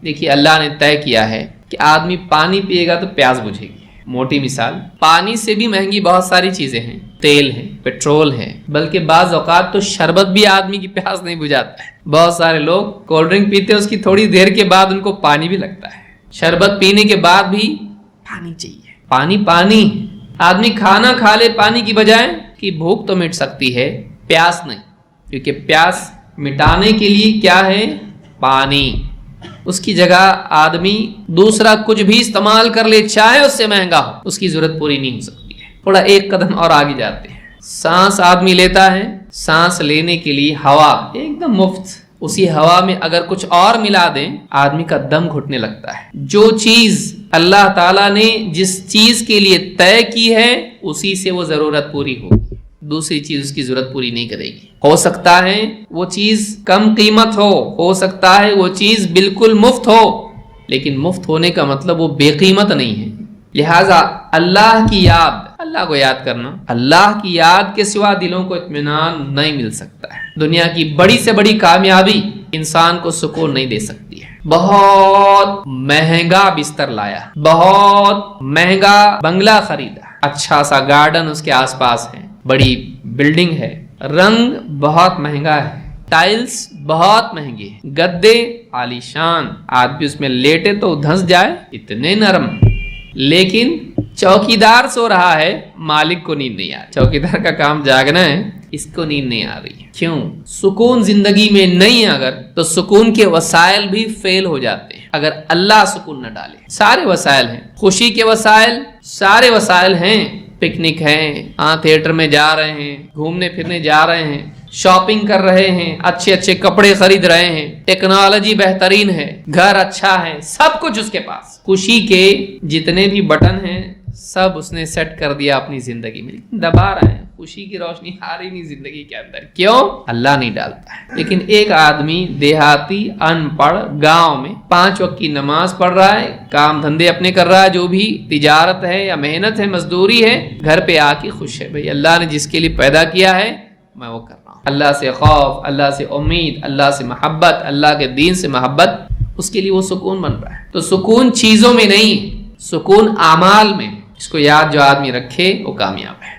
دیکھیے اللہ نے طے کیا ہے کہ آدمی پانی پیے گا تو پیاس بجھے گی. موٹی مثال، پانی سے بھی مہنگی بہت ساری چیزیں ہیں، تیل ہے، پیٹرول ہے، بلکہ بعض اوقات تو شربت بھی آدمی کی پیاس نہیں بجھاتا ہے. بہت سارے لوگ کولڈ ڈرنک پیتے ہیں، اس کی تھوڑی دیر کے بعد ان کو پانی بھی لگتا ہے. شربت پینے کے بعد بھی پانی چاہیے. پانی آدمی کھانا کھا لے پانی کی بجائے کہ بھوک تو مٹ سکتی ہے، پیاس نہیں، کیونکہ پیاس مٹانے کے لیے کیا ہے؟ پانی. اس کی جگہ آدمی دوسرا کچھ بھی استعمال کر لے، چاہے اس سے مہنگا ہو، اس کی ضرورت پوری نہیں ہو سکتی ہے. تھوڑا ایک قدم اور آگے جاتے ہیں. سانس آدمی لیتا ہے، سانس لینے کے لیے ہوا ایک دم مفت. اسی ہوا میں اگر کچھ اور ملا دیں آدمی کا دم گھٹنے لگتا ہے. جو چیز اللہ تعالیٰ نے جس چیز کے لیے طے کی ہے اسی سے وہ ضرورت پوری ہوگی، دوسری چیز اس کی ضرورت پوری نہیں کرے گی. ہو سکتا ہے وہ چیز کم قیمت ہو سکتا ہے وہ چیز بالکل مفت ہو، لیکن مفت ہونے کا مطلب وہ بے قیمت نہیں ہے. لہٰذا اللہ کی یاد، اللہ کو یاد کرنا، اللہ کی یاد کے سوا دلوں کو اطمینان نہیں مل سکتا ہے. دنیا کی بڑی سے بڑی کامیابی انسان کو سکون نہیں دے سکتی ہے. بہت مہنگا بستر لایا، بہت مہنگا بنگلہ خریدا، اچھا سا گارڈن اس کے آس پاس ہے، بڑی بلڈنگ ہے، رنگ بہت مہنگا ہے، ٹائلز بہت مہنگے، گدے عالی شان، آدمی اس میں لیٹے تو دھنس جائے اتنے نرم، لیکن چوکیدار سو رہا ہے، مالک کو نیند نہیں آ رہی. چوکیدار کا کام جاگنا ہے، اس کو نیند نہیں آ رہی. کیوں؟ سکون زندگی میں نہیں. اگر تو سکون کے وسائل بھی فیل ہو جاتے ہیں اگر اللہ سکون نہ ڈالے. سارے وسائل ہیں، خوشی کے وسائل سارے وسائل ہیں، پکنک ہیں، تھیٹر میں جا رہے ہیں، گھومنے پھرنے جا رہے ہیں، شاپنگ کر رہے ہیں، اچھے اچھے کپڑے خرید رہے ہیں، ٹیکنالوجی بہترین ہے، گھر اچھا ہے، سب کچھ اس کے پاس. خوشی کے جتنے بھی بٹن ہیں سب اس نے سیٹ کر دیا اپنی زندگی میں، دبا رہے ہیں. خوشی کی روشنی آ رہی نہیں زندگی کے اندر. کیوں؟ اللہ نہیں ڈالتا ہے. لیکن ایک آدمی دیہاتی ان پڑھ گاؤں میں 5 وقت کی نماز پڑھ رہا ہے، کام دھندے اپنے کر رہا ہے، جو بھی تجارت ہے یا محنت ہے، مزدوری ہے، گھر پہ آ کے خوش ہے. بھائی اللہ نے جس کے لیے پیدا کیا ہے میں وہ کر رہا ہوں. اللہ سے خوف، اللہ سے امید، اللہ سے محبت، اللہ کے دین سے محبت، اس کے لیے وہ سکون بن رہا ہے. تو سکون چیزوں میں نہیں، سکون اعمال میں. اس کو یاد جو آدمی رکھے وہ کامیاب ہے.